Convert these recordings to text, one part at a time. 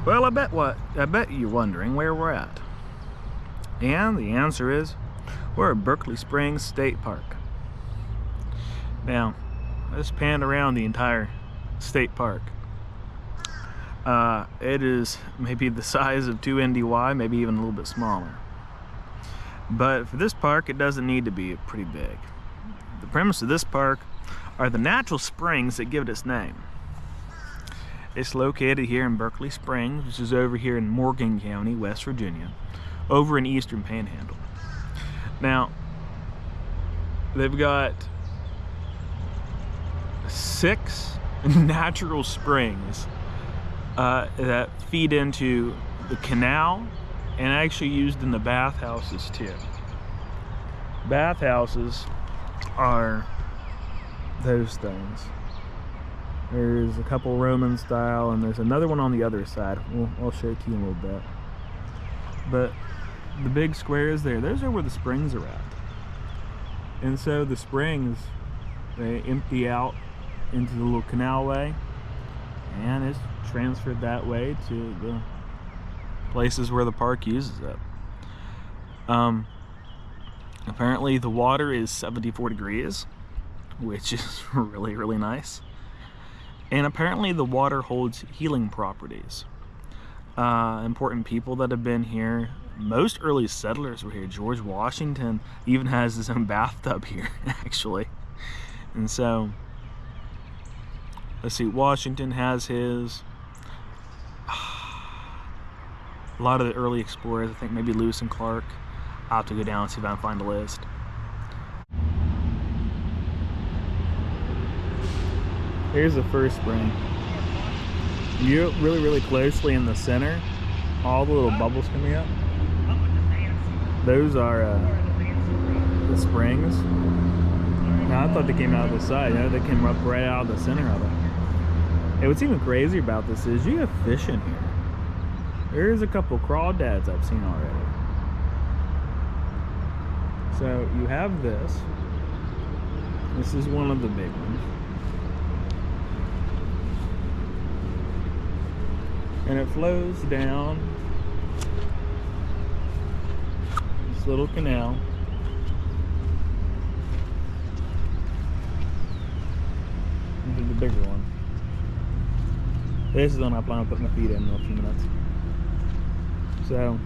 Well, I bet you're wondering where we're at. And the answer is, we're at Berkeley Springs State Park. Now, let's pan around the entire state park. It is maybe the size of 2 NDY, maybe even a little bit smaller. But for this park, it doesn't need to be pretty big. The premise of this park are the natural springs that give it its name. It's located here in Berkeley Springs, which is over here in Morgan County, West Virginia, over in Eastern Panhandle. Now, they've got 6 natural springs that feed into the canal and actually used in the bathhouses too. Bathhouses are those things. There's a couple Roman style, and there's another one on the other side. I'll show it to you in a little bit. But the big squares there, those are where the springs are at. And so the springs, they empty out into the little canalway, and it's transferred that way to the places where the park uses it. Apparently the water is 74 degrees, which is really, really nice. And apparently the water holds healing properties. Important people that have been here, most early settlers were here. George Washington even has his own bathtub here, actually. And so, let's see, Washington has his. A lot of the early explorers, I think maybe Lewis and Clark. I'll have to go down and see if I can find a list. Here's the first spring. You look really, really closely in the center, all the little bubbles coming up. Those are the springs. Now I thought they came out of the side. You know, they came up right out of the center of it. And what's even crazier about this is you have fish in here. There's a couple crawdads I've seen already. So you have this. This is one of the big ones. And it flows down this little canal. Into the bigger one. This is one I plan to put my feet in a few minutes. So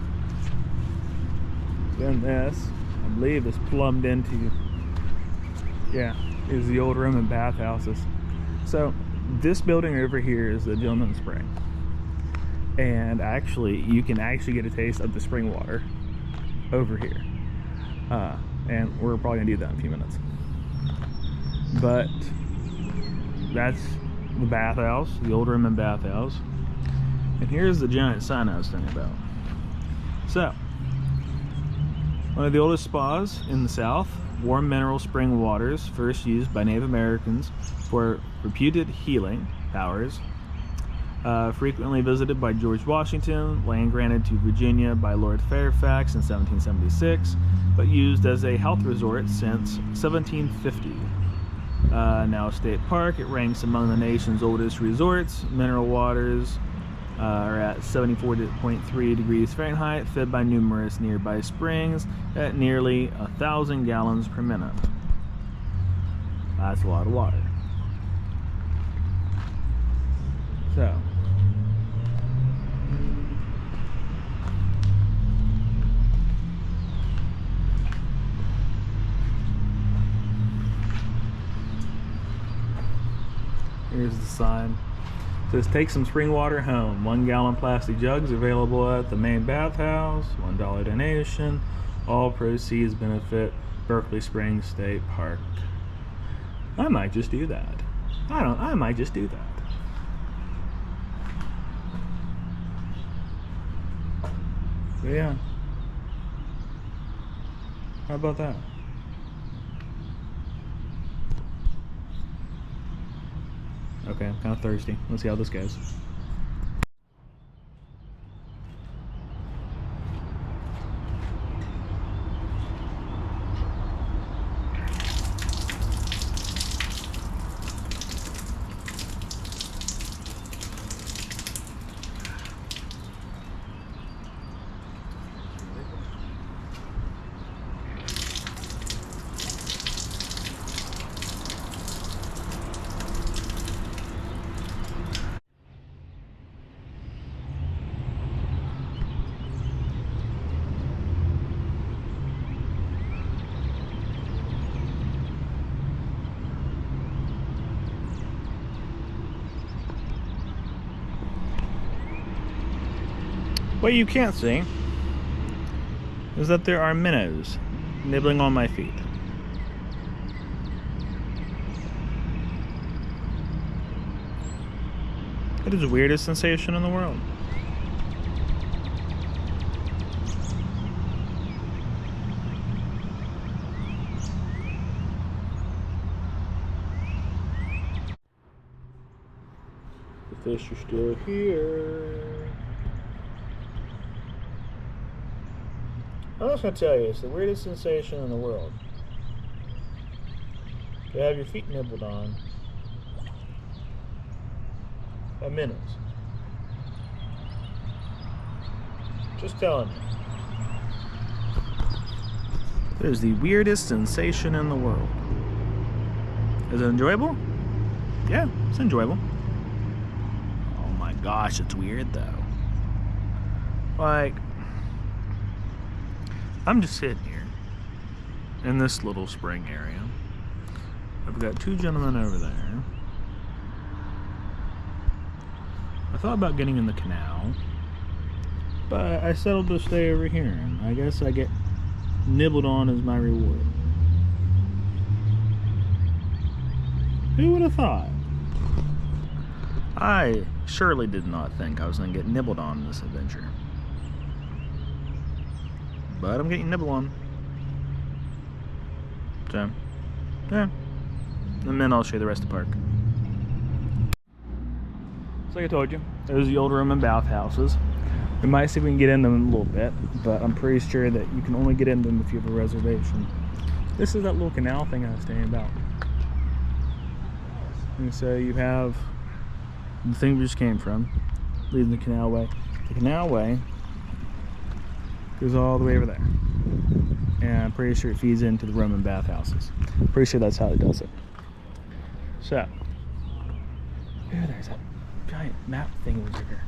then this, I believe, is plumbed into, yeah, is the old Roman bathhouses. So this building over here is the Gentleman's Spring. And actually, you can actually get a taste of the spring water over here. And we're probably gonna do that in a few minutes. But that's the bathhouse, the old Roman bathhouse. And here's the giant sign I was telling you about. So, one of the oldest spas in the South, warm mineral spring waters, first used by Native Americans for reputed healing powers. Frequently visited by George Washington, land granted to Virginia by Lord Fairfax in 1776, but used as a health resort since 1750. Now a state park, it ranks among the nation's oldest resorts. Mineral waters are at 74.3 degrees Fahrenheit, fed by numerous nearby springs at nearly 1,000 gallons per minute. That's a lot of water. So, here's the sign. It says, take some spring water home. 1 gallon plastic jugs available at the main bathhouse. $1 donation. All proceeds benefit Berkeley Springs State Park. I might just do that. I might just do that. But yeah. How about that? Okay, I'm kind of thirsty. Let's see how this goes. What you can't see is that there are minnows nibbling on my feet. It is the weirdest sensation in the world. The fish are still here. I'm just gonna tell you, it's the weirdest sensation in the world. To have your feet nibbled on by minnows. Just telling you. It is the weirdest sensation in the world. Is it enjoyable? Yeah, it's enjoyable. Oh my gosh, it's weird though. Like, I'm just sitting here in this little spring area. I've got two gentlemen over there. I thought about getting in the canal, but I settled to stay over here, and I guess I get nibbled on as my reward. Who would have thought? I surely did not think I was going to get nibbled on this adventure. But I'm getting nibbled on. So, yeah. And then I'll show you the rest of the park. So like I told you, there's the old Roman bathhouses. We might see if we can get in them in a little bit, but I'm pretty sure that you can only get in them if you have a reservation. This is that little canal thing I was saying about. And so you have the thing we just came from, leading the canalway. The canalway goes all the way over there. And I'm pretty sure it feeds into the Roman bathhouses. I'm pretty sure that's how it does it. So, yeah, there's that giant map thing over here.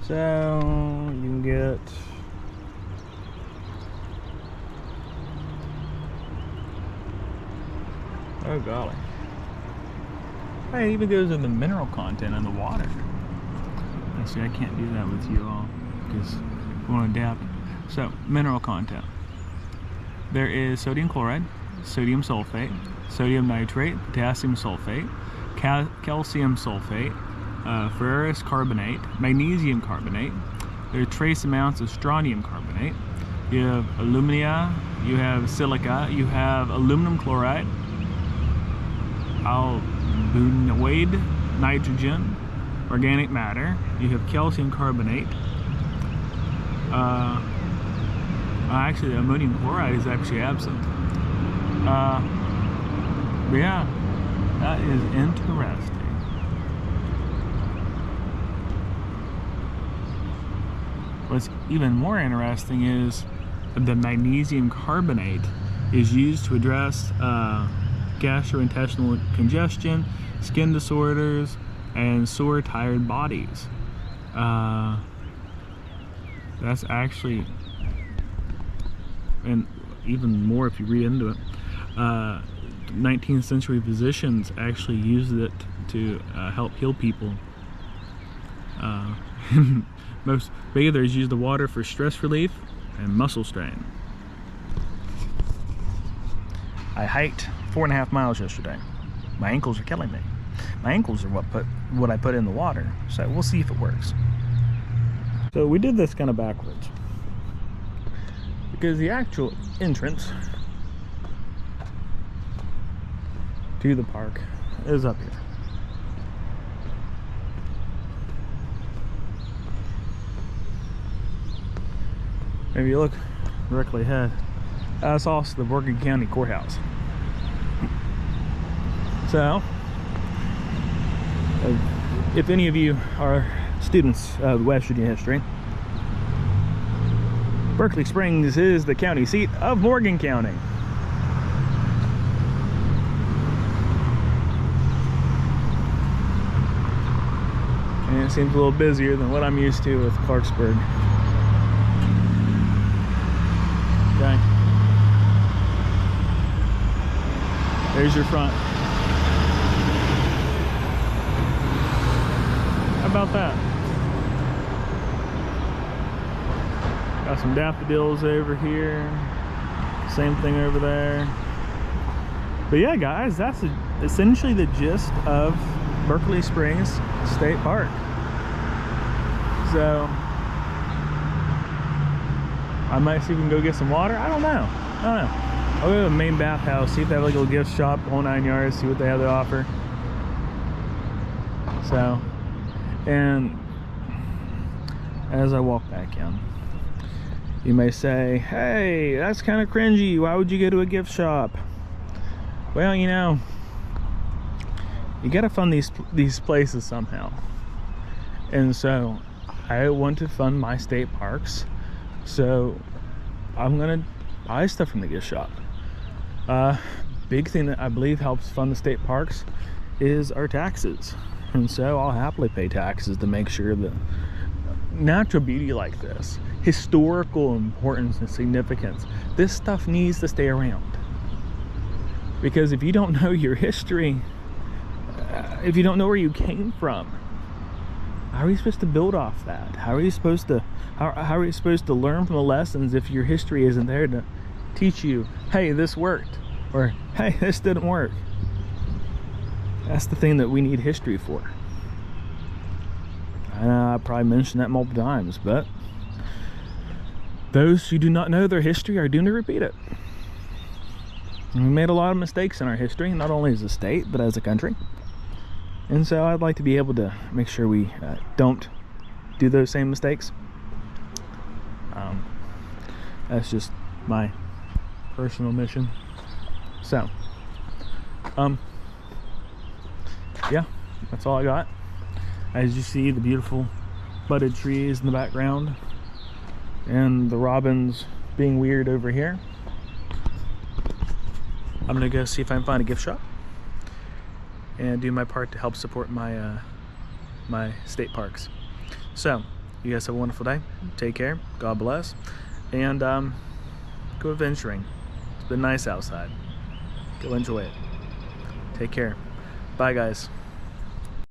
So you can get oh golly. Hey, it even goes in the mineral content in the water. See, I can't do that with you all because we want to adapt. So, mineral content. There is sodium chloride, sodium sulfate, sodium nitrate, potassium sulfate, calcium sulfate, ferrous carbonate, magnesium carbonate. There are trace amounts of strontium carbonate. You have alumina, you have silica, you have aluminum chloride, albunoid, nitrogen, organic matter. You have calcium carbonate. Actually, the ammonium chloride is actually absent. But yeah, that is interesting. What's even more interesting is the magnesium carbonate is used to address gastrointestinal congestion, skin disorders, and sore, tired bodies. That's actually, and even more if you read into it, 19th century physicians actually used it to help heal people. Most bathers use the water for stress relief and muscle strain. I hiked 4.5 miles yesterday. My ankles are killing me. My ankles are what I put in the water, so we'll see if it works. So we did this kind of backwards because the actual entrance to the park is up here. If you look directly ahead, that's also the Berkeley County Courthouse. So, if any of you are students of West Virginia history, Berkeley Springs is the county seat of Morgan County. And it seems a little busier than what I'm used to with Clarksburg. Okay. There's your front. about that? Got some daffodils over here. Same thing over there. But yeah, guys, that's essentially the gist of Berkeley Springs State Park. So I might see if we can go get some water. I don't know. I'll go to the main bathhouse, see if they have like a little gift shop, whole 9 yards, see what they have to offer. So, and as I walk back in, you may say, hey, that's kind of cringy. Why would you go to a gift shop? Well, you know, you gotta fund these places somehow. And so I want to fund my state parks. So I'm gonna buy stuff from the gift shop. Big thing that I believe helps fund the state parks is our taxes. And so I'll happily pay taxes to make sure that natural beauty like this, historical importance and significance, this stuff needs to stay around. Because if you don't know your history, if you don't know where you came from, how are you supposed to build off that? How are you supposed to learn from the lessons if your history isn't there to teach you, hey, this worked, or hey, this didn't work? That's the thing that we need history for. I probably mentioned that multiple times, but those who do not know their history are doomed to repeat it. And we made a lot of mistakes in our history, not only as a state, but as a country. And so I'd like to be able to make sure we don't do those same mistakes. That's just my personal mission. So, yeah, that's all I got. As you see, the beautiful budded trees in the background and the robins being weird over here. I'm gonna go see if I can find a gift shop and do my part to help support my my state parks. So you guys have a wonderful day. Take care. God bless. And go adventuring. It's been nice outside. Go enjoy it. Take care. Bye, guys.